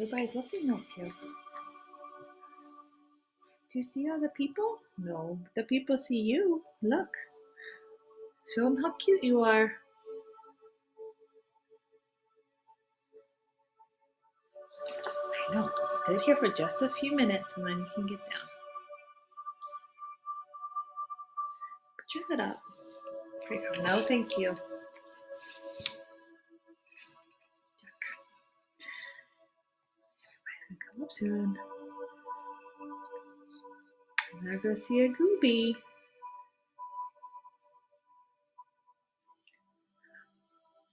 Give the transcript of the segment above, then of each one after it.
Everybody's looking at you. Do you see all the people? No, the people see you. Look. Show them how cute you are. I know. Stay here for just a few minutes and then you can get down. Put your head up. No, thank you. Come up soon. I'm gonna go see a Gooby.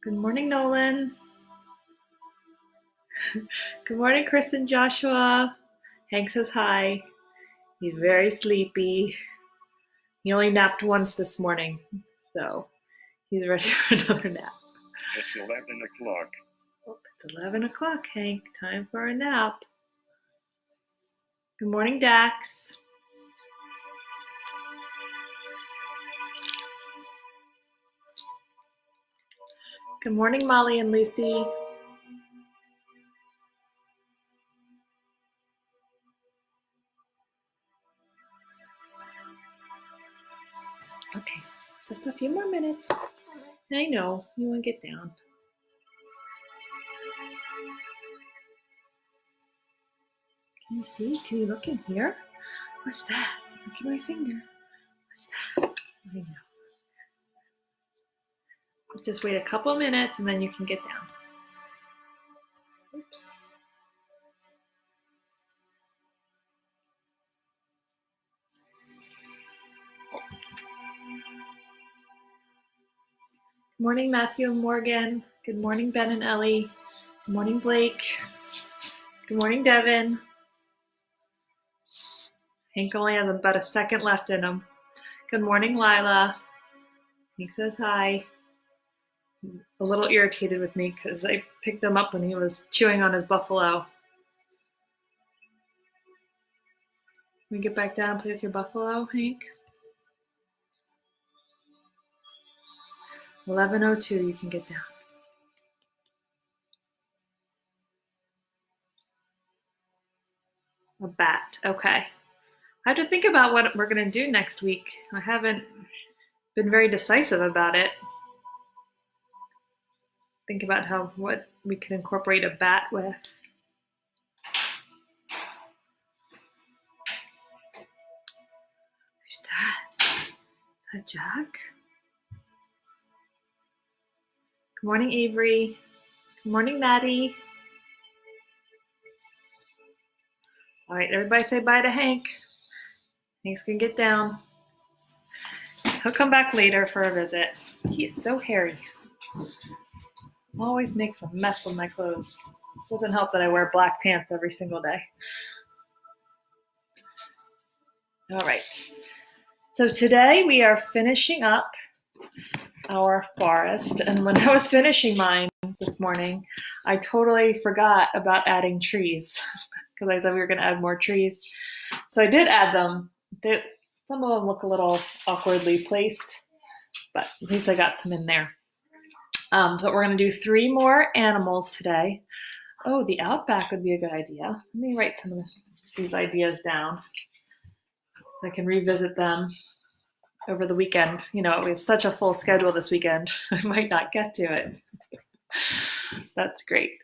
Good morning, Nolan. Good morning, Chris and Joshua. Hank says hi. He's very sleepy. He only napped once this morning, so he's ready for another nap. It's 11 o'clock. Oh, it's 11 o'clock, Hank. Time for a nap. Good morning, Dax. Good morning, Molly and Lucy. Okay, just a few more minutes. I know, you want to get down. Can you see? Can you look in here? What's that? Look at my finger. What's that? I know. Just wait a couple minutes and then you can get down. Oops. Good morning, Matthew and Morgan. Good morning, Ben and Ellie. Good morning, Blake. Good morning, Devin. Hank only has about a second left in him. Good morning, Lila. He says hi. A little irritated with me because I picked him up when he was chewing on his buffalo. Can we get back down and play with your buffalo, Hank? 11:02, you can get down. A bat, okay. I have to think about what we're going to do next week. I haven't been very decisive about it. Think about what we can incorporate a bat with. Who's that? Is that Jack? Good morning, Avery. Good morning, Maddie. All right, everybody say bye to Hank. Hank's gonna get down. He'll come back later for a visit. He is so hairy. Always makes a mess of my clothes. Doesn't help that I wear black pants every single day. All right. So today we are finishing up our forest. And when I was finishing mine this morning, I totally forgot about adding trees because I said we were going to add more trees. So I did add them. Some of them look a little awkwardly placed, but at least I got some in there. So we're going to do 3 more animals today. Oh, the outback would be a good idea. Let me write some of these ideas down so I can revisit them over the weekend. You know, we have such a full schedule this weekend. I might not get to it. That's great.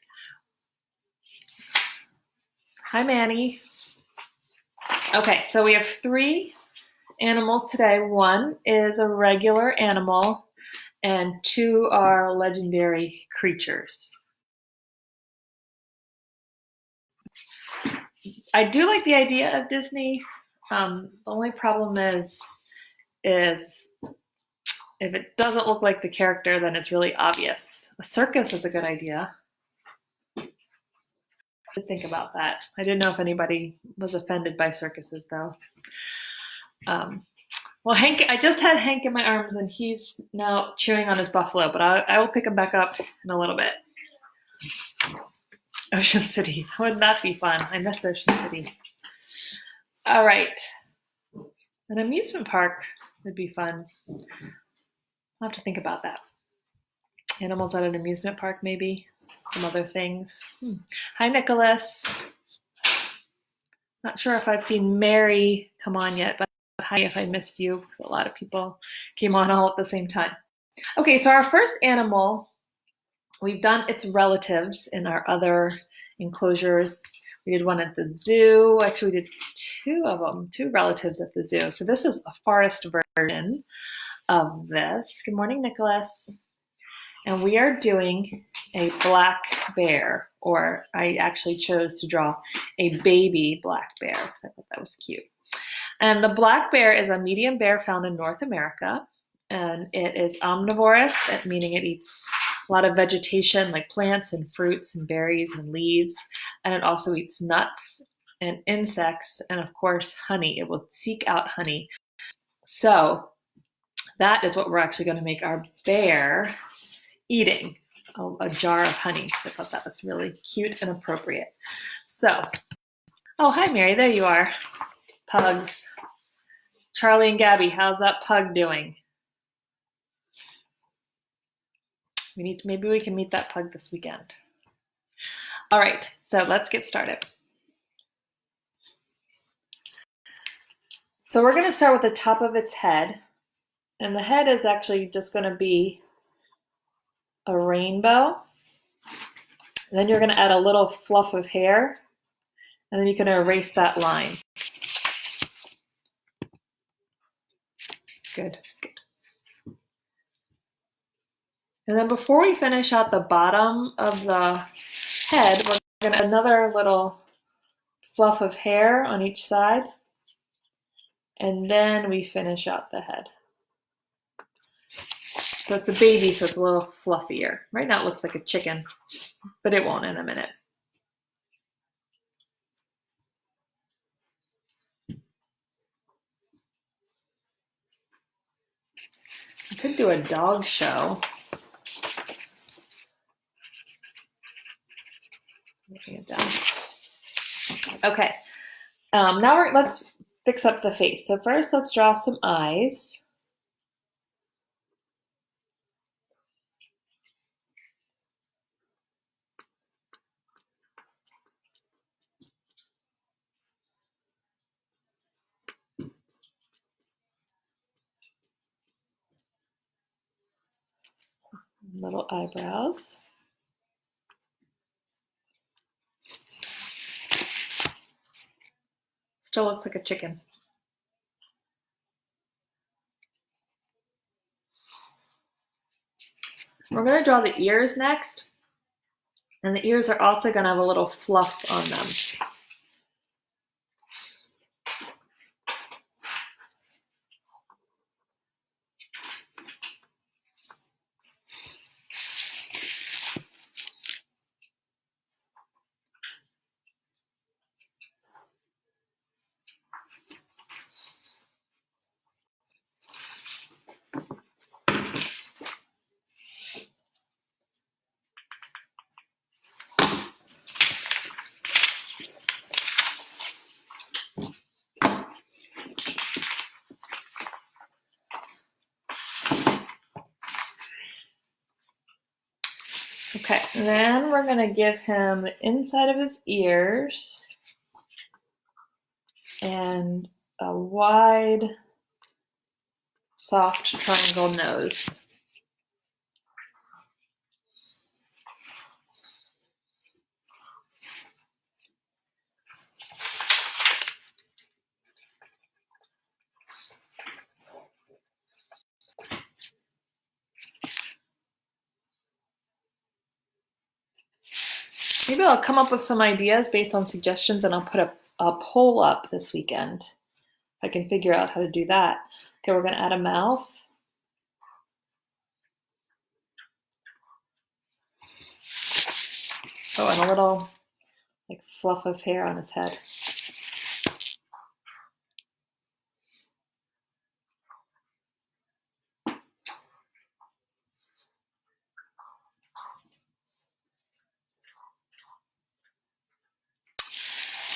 Hi, Manny. Okay, so we have 3 animals today. 1 is a regular animal, and 2 are legendary creatures. I do like the idea of Disney. The only problem is if it doesn't look like the character, then it's really obvious. A circus is a good idea. I did think about that. I didn't know if anybody was offended by circuses, though. Well, Hank, I just had Hank in my arms, and he's now chewing on his buffalo, but I will pick him back up in a little bit. Ocean City. Wouldn't that be fun? I miss Ocean City. All right. An amusement park would be fun. I'll have to think about that. Animals at an amusement park, maybe. some other things. Hi, Nicholas. Not sure if I've seen Mary come on yet, but hi if I missed you, because a lot of people came on all at the same time. Okay, so our first animal, we've done its relatives in our other enclosures. We did one at the zoo. Actually, we did two of them, two relatives at the zoo. So this is a forest version of this. Good morning, Nicholas. And we are doing a black bear, or I actually chose to draw a baby black bear because I thought that was cute. And the black bear is a medium bear found in North America, and it is omnivorous, meaning it eats a lot of vegetation like plants and fruits and berries and leaves, and it also eats nuts and insects and, of course, honey. It will seek out honey. So that is what we're actually going to make our bear eating, a jar of honey. So I thought that was really cute and appropriate. So, oh, hi, Mary. There you are. Pugs. Charlie and Gabby, how's that pug doing? Maybe we can meet that pug this weekend. All right, so let's get started. So we're going to start with the top of its head. And the head is actually just going to be a rainbow. And then you're going to add a little fluff of hair. And then you can erase that line. Good. And then before we finish out the bottom of the head, we're going to add another little fluff of hair on each side. And then we finish out the head. So it's a baby, so it's a little fluffier. Right now it looks like a chicken, but it won't in a minute. I could do a dog show. It down. Okay, now let's fix up the face. So first let's draw some eyes. Little eyebrows. Still looks like a chicken. We're going to draw the ears next. And the ears are also going to have a little fluff on them. Okay, and then we're going to give him the inside of his ears and a wide, soft triangle nose. Maybe I'll come up with some ideas based on suggestions, and I'll put a poll up this weekend. If I can figure out how to do that. Okay, we're going to add a mouth. Oh, and a little fluff of hair on his head.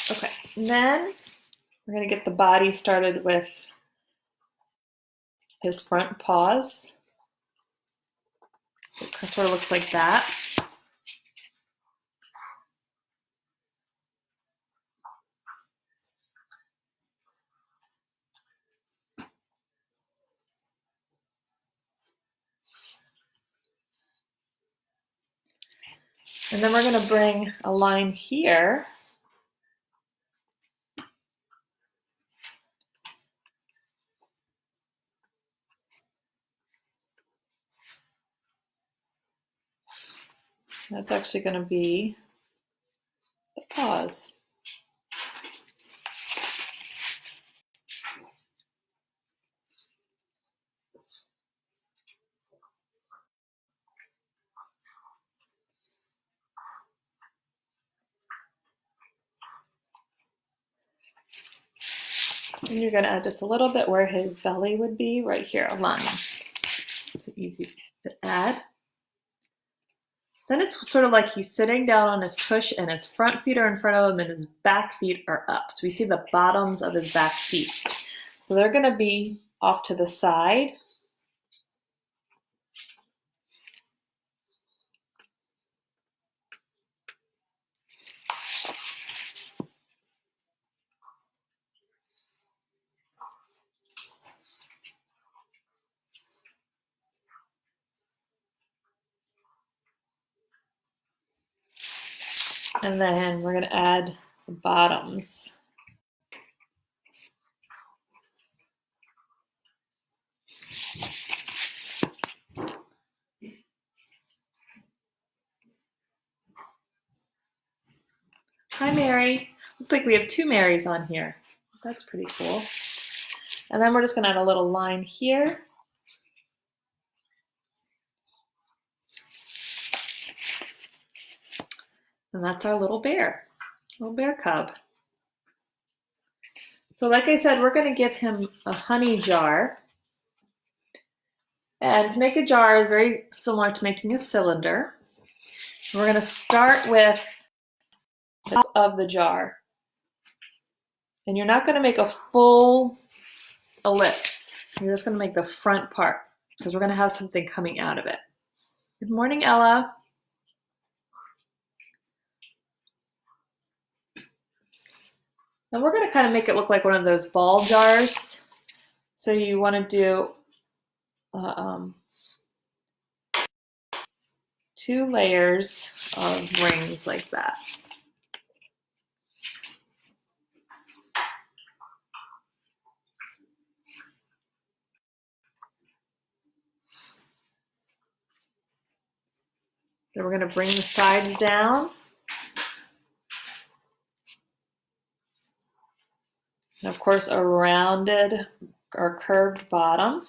Okay, and then we're going to get the body started with his front paws. It sort of looks like that. And then we're going to bring a line here. That's actually going to be the paws. And you're going to add just a little bit where his belly would be, right here, a line. It's easy to add. Then it's sort of like he's sitting down on his tush and his front feet are in front of him and his back feet are up. So we see the bottoms of his back feet. So they're going to be off to the side. And then we're going to add the bottoms. Hi, Mary. Looks like we have 2 Marys on here. That's pretty cool. And then we're just going to add a little line here. And that's our little bear cub. So like I said, we're going to give him a honey jar. And to make a jar is very similar to making a cylinder. We're going to start with the top of the jar. And you're not going to make a full ellipse. You're just going to make the front part because we're going to have something coming out of it. Good morning, Ella. And we're going to kind of make it look like one of those ball jars. So you want to do 2 layers of rings like that. Then we're going to bring the sides down. And of course, a rounded or curved bottom.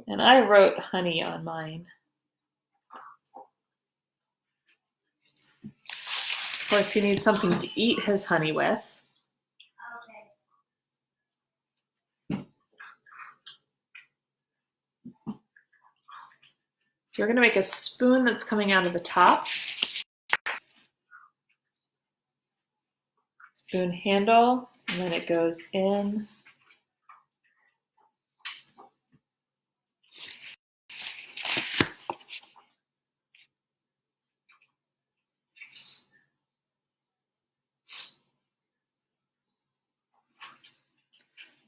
And I wrote honey on mine. Of course, he needs something to eat his honey with. So we're going to make a spoon that's coming out of the top. Spoon handle, and then it goes in.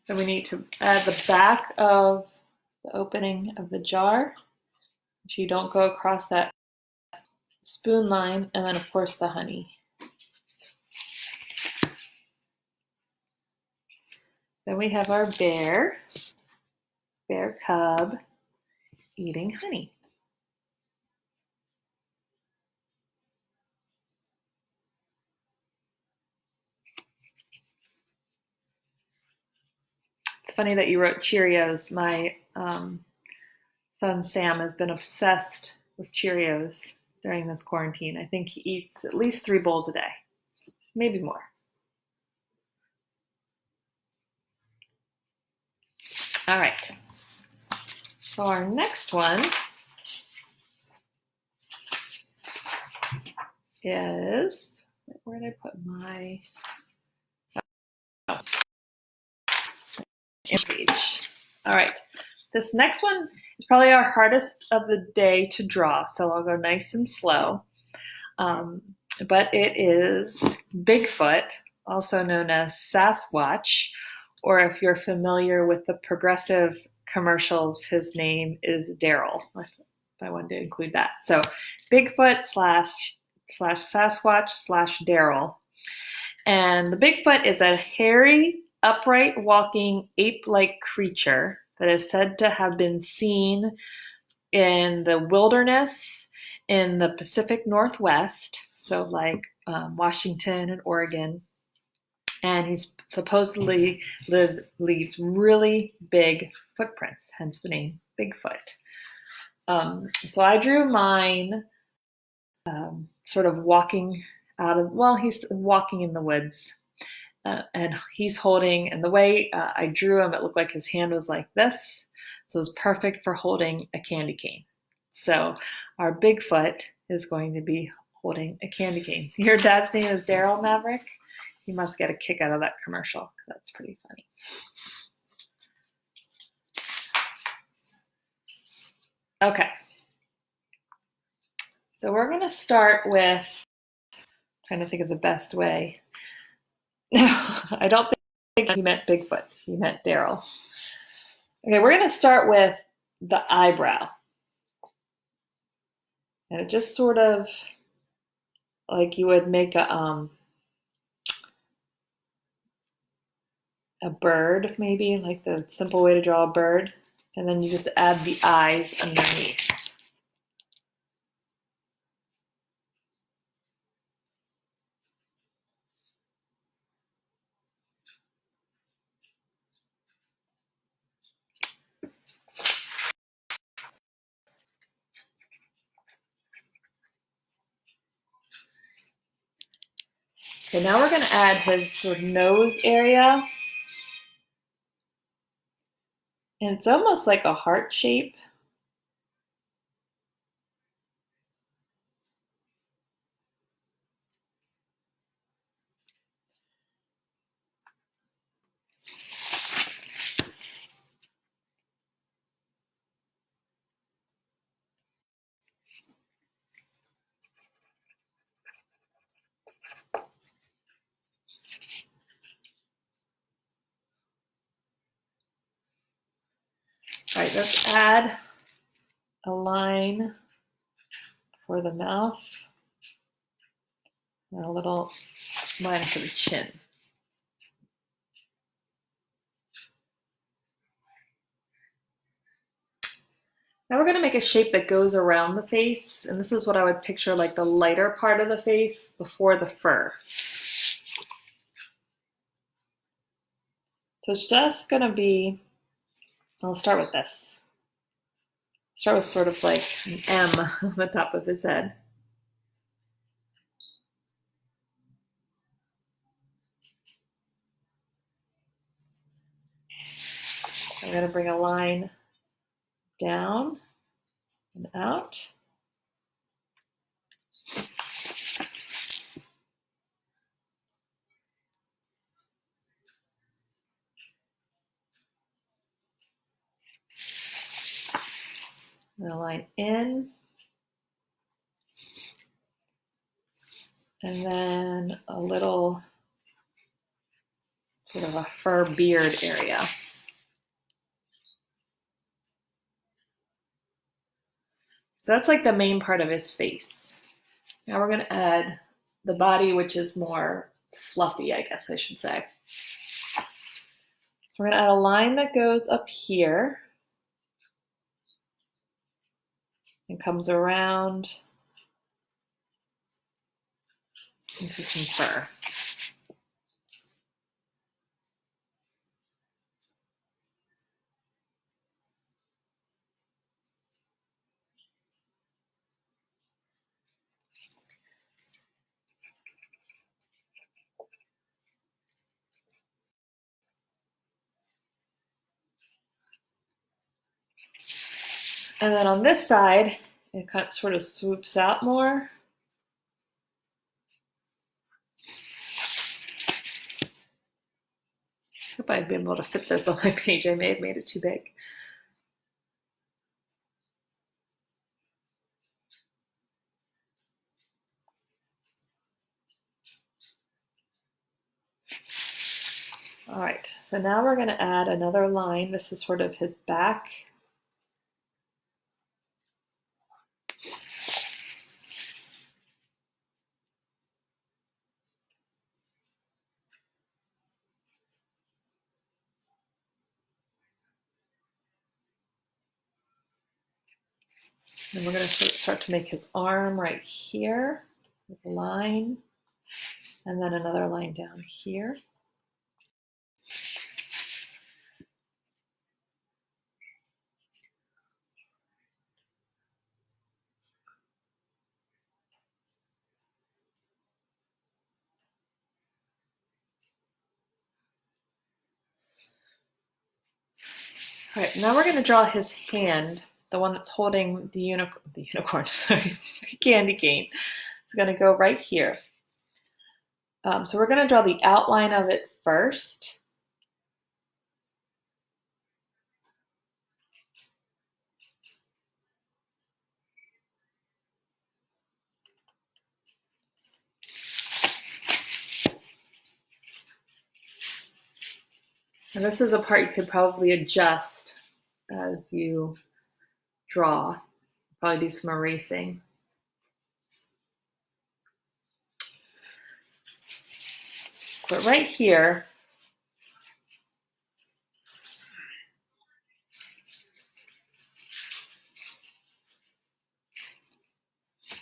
Then we need to add the back of the opening of the jar, so you don't go across that spoon line, and then of course the honey. Then we have our bear cub eating honey. It's funny that you wrote Cheerios. My son Sam has been obsessed with Cheerios during this quarantine. I think he eats at least 3 bowls a day, maybe more. All right. So our next one is, where did I put my image? All right. This next one is probably our hardest of the day to draw, so I'll go nice and slow. But it is Bigfoot, also known as Sasquatch, or if you're familiar with the Progressive commercials, his name is Daryl, if I wanted to include that. So Bigfoot slash Sasquatch slash Daryl. And the Bigfoot is a hairy, upright walking ape-like creature that is said to have been seen in the wilderness in the Pacific Northwest, so like Washington and Oregon. And he supposedly leaves really big footprints, hence the name Bigfoot. So I drew mine sort of walking out of, well, he's walking in the woods. And he's holding, and the way I drew him, it looked like his hand was like this. So it was perfect for holding a candy cane. So our Bigfoot is going to be holding a candy cane. Your dad's name is Daryl Maverick. You must get a kick out of that commercial. That's pretty funny. Okay. So we're going to start with, trying to think of the best way. No, I don't think he meant Bigfoot. He meant Daryl. Okay, we're going to start with the eyebrow. And it just sort of like you would make a bird, maybe, like the simple way to draw a bird. And then you just add the eyes underneath. Okay, now we're going to add his sort of nose area. And it's almost like a heart shape. All right, let's add a line for the mouth and a little line for the chin. Now we're going to make a shape that goes around the face, and this is what I would picture like the lighter part of the face before the fur. So it's just going to be, I'll start with this. Start with sort of like an M on the top of his head. I'm going to bring a line down and out. And a line in. And then a little sort of a fur beard area. So that's like the main part of his face. Now we're going to add the body, which is more fluffy, I guess I should say. So we're going to add a line that goes up here and comes around into some fur. And then on this side, it kind of sort of swoops out more. I hope I'd be able to fit this on my page. I may have made it too big. All right, so now we're going to add another line. This is sort of his back. And we're going to start to make his arm right here with a line, and then another line down here. All right, now we're going to draw his hand, the one that's holding the unicorn, sorry, candy cane. It's going to go right here. So we're going to draw the outline of it first. And this is a part you could probably adjust as you draw. Probably do some erasing. But right here,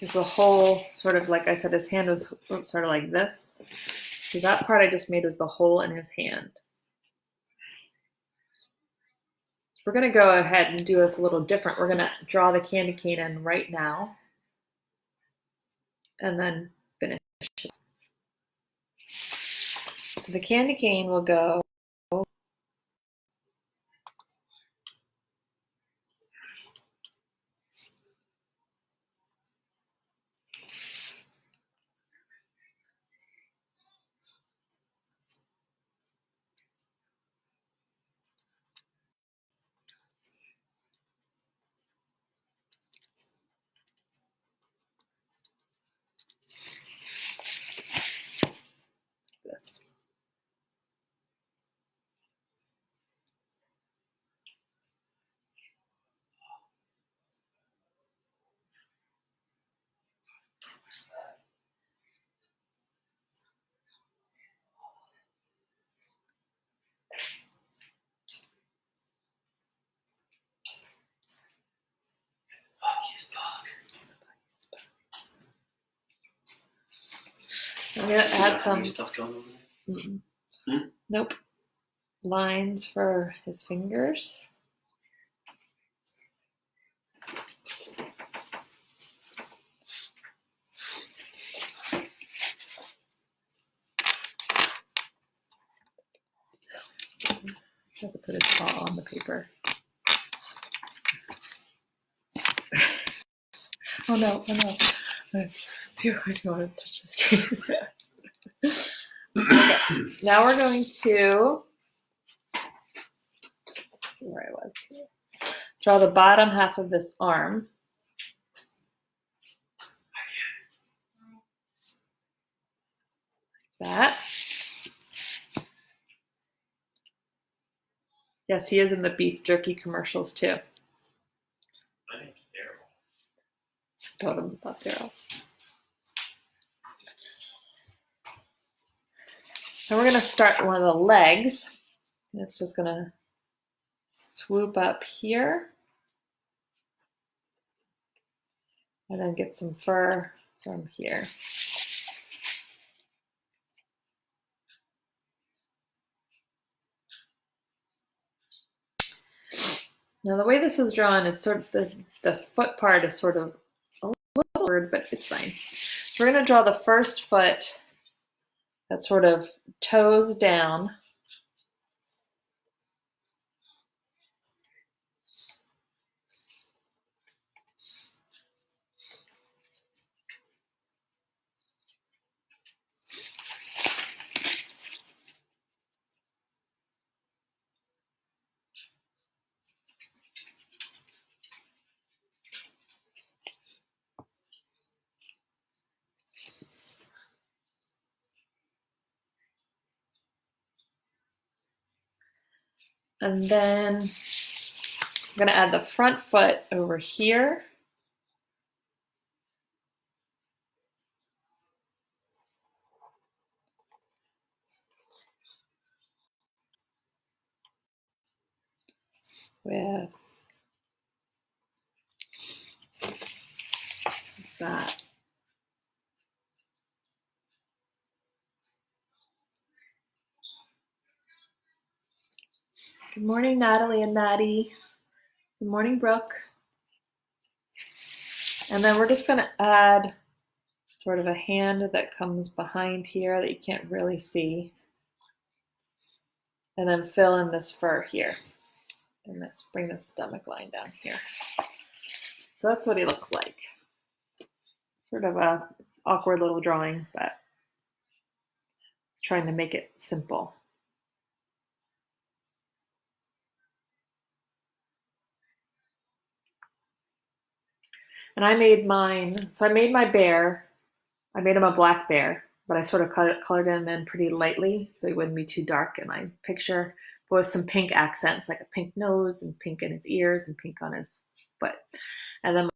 is the hole, sort of like I said, his hand was sort of like this. So that part I just made was the hole in his hand. We're going to go ahead and do this a little different. We're going to draw the candy cane in right now and then finish it. So the candy cane will go this. I'm going to add some stuff going over there? nope, lines for his fingers. I have to put his paw on the paper. Oh no, oh no. I don't want to touch the screen. Okay, now we're going to see where I was here. Draw the bottom half of this arm. Like that. Yes, he is in the beef jerky commercials too. My name's Daryl. Told him about Daryl. So we're going to start one of the legs. And it's just going to swoop up here. And then get some fur from here. Now the way this is drawn, it's sort of the foot part is sort of a little weird, but it's fine. We're going to draw the first foot that sort of toes down. And then I'm going to add the front foot over here. With that. Good morning, Natalie and Maddie. Good morning, Brooke. And then we're just going to add sort of a hand that comes behind here that you can't really see. And then fill in this fur here. And let's bring the stomach line down here. So that's what he looks like. Sort of a awkward little drawing, but trying to make it simple. And I made mine, so I made my bear. I made him a black bear, but I sort of colored him in pretty lightly so he wouldn't be too dark in my picture, but with some pink accents, like a pink nose and pink in his ears and pink on his foot. And then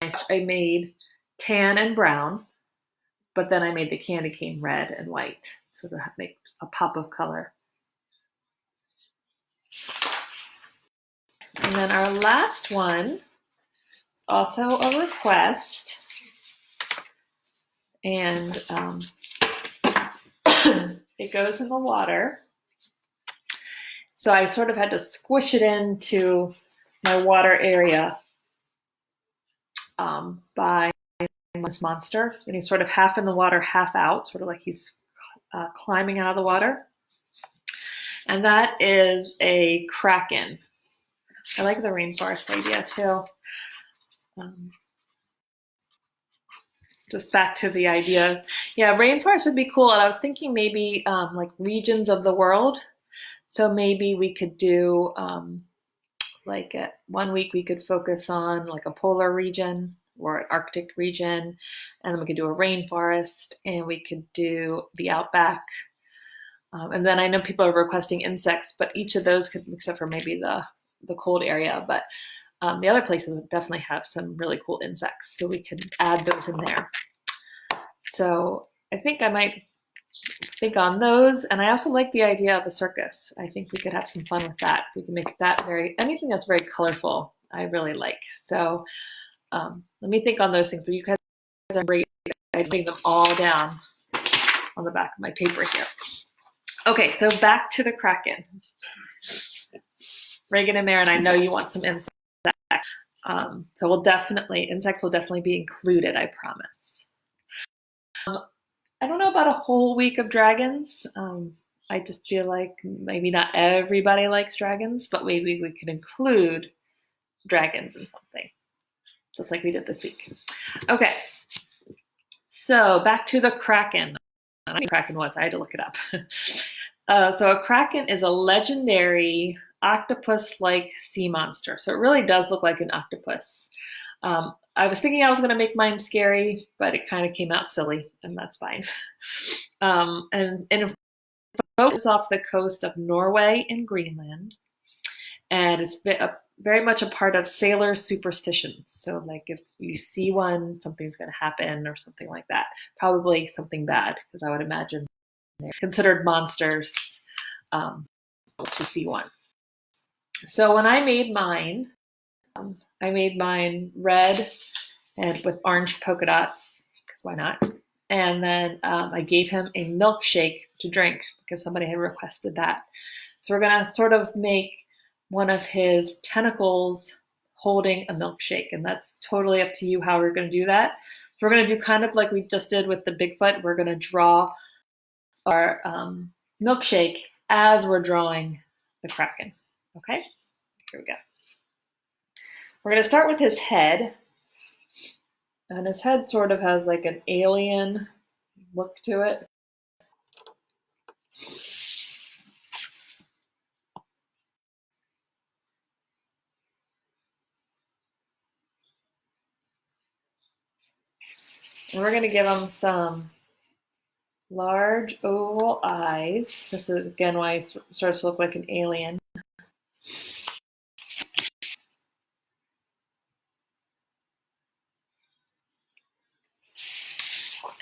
I made tan and brown, but then I made the candy cane red and white, so to make a pop of color. And then our last one is also a request. And it goes in the water. So I sort of had to squish it into my water area by this monster. And he's sort of half in the water, half out, sort of like he's climbing out of the water. And that is a kraken. I like the rainforest idea too. Just back to the idea. Yeah, rainforest would be cool. And I was thinking maybe like regions of the world. So maybe we could do like 1 week we could focus on like a polar region or an Arctic region, and then we could do a rainforest, and we could do the outback. And then I know people are requesting insects, but each of those could, except for maybe the cold area, but the other places would definitely have some really cool insects, so we could add those in there. So I think I might think on those, and I also like the idea of a circus. I think we could have some fun with that. We can make that anything that's very colorful, I really like. So let me think on those things, but you guys are great. I'm putting them all down on the back of my paper here. Okay, so back to the kraken. Reagan and Maren, I know you want some insects. So insects will definitely be included, I promise. I don't know about a whole week of dragons. I just feel like maybe not everybody likes dragons, but maybe we could include dragons in something, just like we did this week. Okay, so back to the kraken. I don't know what a kraken was. I had to look it up. So a kraken is a legendary octopus-like sea monster. So it really does look like an octopus. I was thinking I was going to make mine scary, but it kind of came out silly, and that's fine. And it focuses off the coast of Norway and Greenland, and it's very much a part of sailor superstitions. So like if you see one, something's going to happen or something like that. Probably something bad, because I would imagine they're considered monsters to see one. So when I made mine red and with orange polka dots, because why not? And then I gave him a milkshake to drink because somebody had requested that. So we're going to sort of make one of his tentacles holding a milkshake, and that's totally up to you how we're going to do that. So we're going to do kind of like we just did with the Bigfoot. We're going to draw our milkshake as we're drawing the kraken. Okay, here we go. We're going to start with his head. And his head sort of has like an alien look to it. And we're going to give him some large oval eyes. This is again why he starts to look like an alien.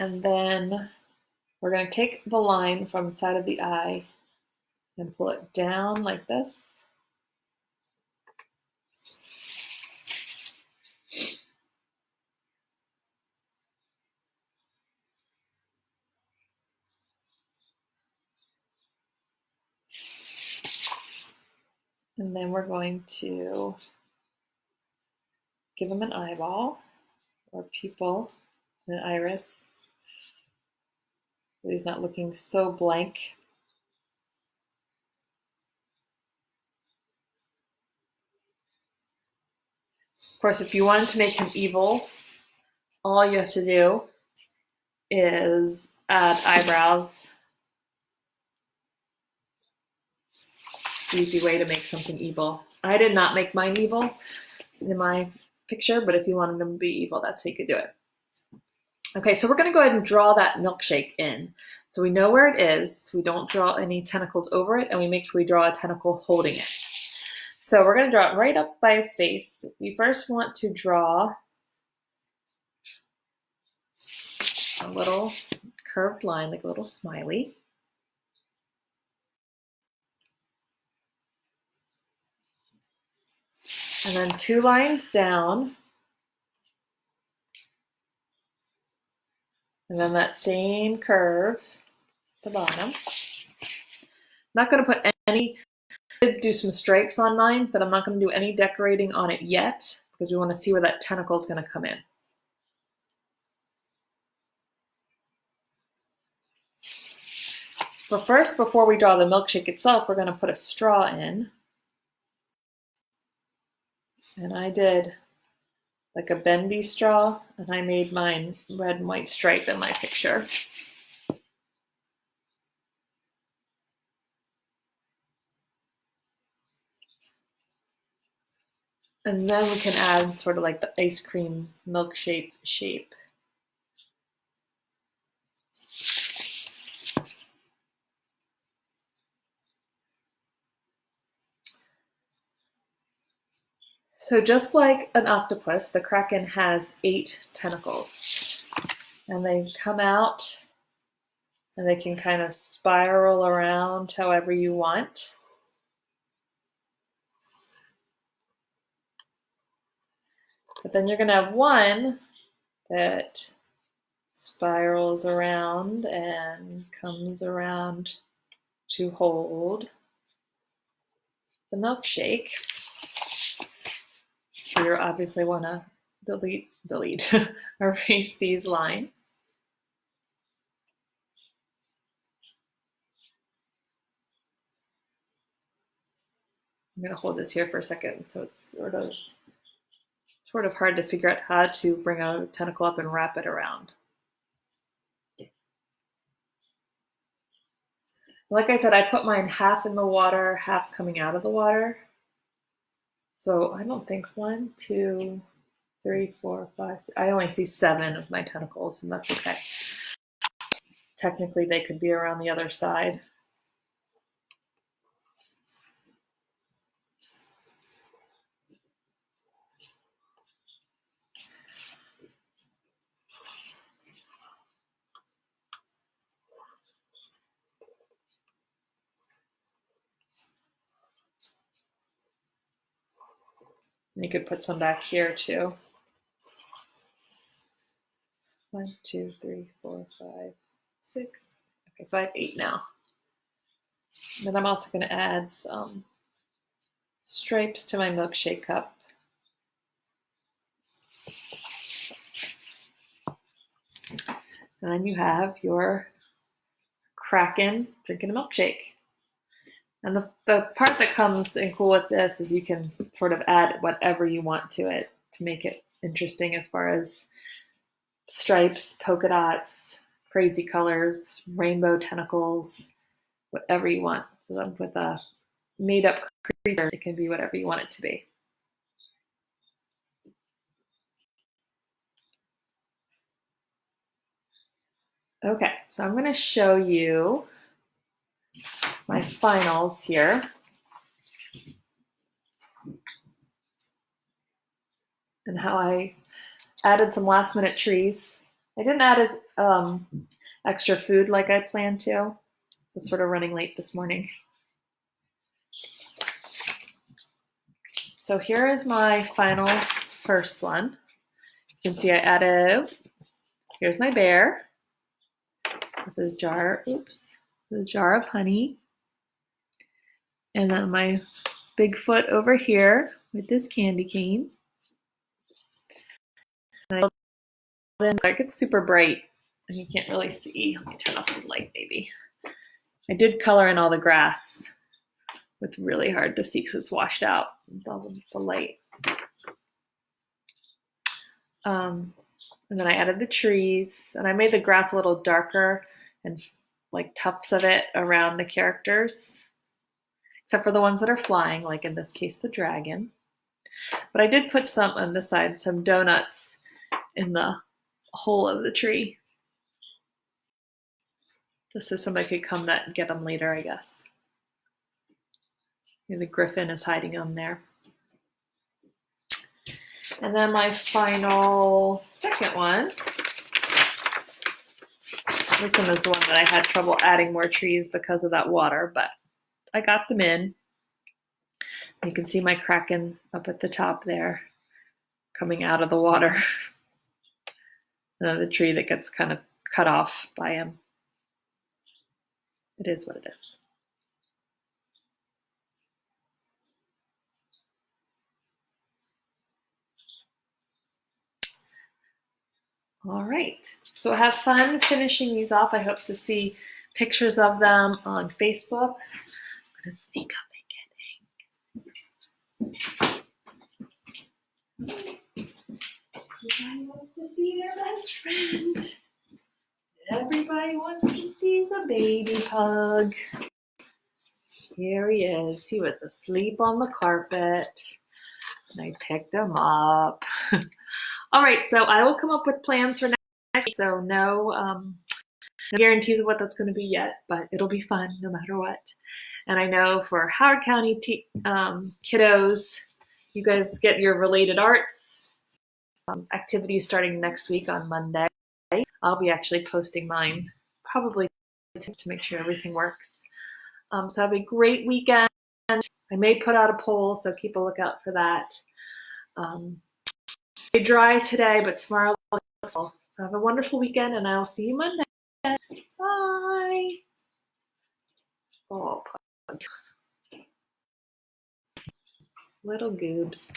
And then we're going to take the line from the side of the eye and pull it down like this. And then we're going to give him an eyeball or pupil, an iris. So he's not looking so blank. Of course, if you wanted to make him evil, all you have to do is add eyebrows. Easy way to make something evil. I did not make mine evil in my picture, but if you wanted them to be evil, that's how you could do it. Okay, so we're going to go ahead and draw that milkshake in. So we know where it is. We don't draw any tentacles over it, and we make sure we draw a tentacle holding it. So we're going to draw it right up by his face. We first want to draw a little curved line, like a little smiley. And then 2 lines down. And then that same curve at the bottom. Not going to put any, I did do some stripes on mine, but I'm not going to do any decorating on it yet because we want to see where that tentacle is going to come in. But first, before we draw the milkshake itself, we're going to put a straw in. And I did like a bendy straw, and I made mine red and white stripe in my picture. And then we can add sort of like the ice cream milkshake shape. So just like an octopus, the kraken has 8 tentacles. And they come out and they can kind of spiral around however you want. But then you're going to have one that spirals around and comes around to hold the milkshake. So you obviously want to delete, erase these lines. I'm going to hold this here for a second so it's sort of hard to figure out how to bring a tentacle up and wrap it around. Like I said, I put mine half in the water, half coming out of the water. So I don't think 1, 2, 3, 4, 5, 6, I only see 7 of my tentacles, and that's okay. Technically, they could be around the other side. You could put some back here too. 1, 2, 3, 4, 5, 6. Okay, so I have 8 now. And then I'm also going to add some stripes to my milkshake cup. And then you have your kraken drinking a milkshake. And the part that comes in cool with this is you can sort of add whatever you want to it to make it interesting as far as stripes, polka dots, crazy colors, rainbow tentacles, whatever you want. So then with a made-up creature, it can be whatever you want it to be. Okay, so I'm going to show you my finals here. And how I added some last minute trees. I didn't add as extra food like I planned to. I was sort of running late this morning. So here is my final first one. You can see I added, here's my bear with his jar, his jar of honey. And then my Bigfoot over here with this candy cane. And it gets super bright and you can't really see. Let me turn off the light maybe. I did color in all the grass. It's really hard to see because it's washed out with all the light. And then I added the trees and I made the grass a little darker and like tufts of it around the characters, except for the ones that are flying, like in this case, the dragon. But I did put some on this side, some donuts in the hole of the tree, just so somebody could come and get them later, I guess. The griffin is hiding them there. And then my final second one. This one is the one that I had trouble adding more trees because of that water, but I got them in. You can see my kraken up at the top there coming out of the water. And then the tree that gets kind of cut off by him. It is what it is. All right, so have fun finishing these off. I hope to see pictures of them on Facebook. I'm gonna sneak up and get it. Everybody wants to see their best friend. Everybody wants to see the baby pug. Here he is. He was asleep on the carpet, and I picked him up. All right, so I will come up with plans for next week. So no guarantees of what that's going to be yet, but it'll be fun no matter what. And I know for Howard County kiddos, you guys get your related arts activities starting next week on Monday. I'll be actually posting mine probably to make sure everything works. So have a great weekend. I may put out a poll, so keep a lookout for that. It's dry today, but tomorrow will be so have a wonderful weekend, and I'll see you Monday. Bye. Oh, little goobs.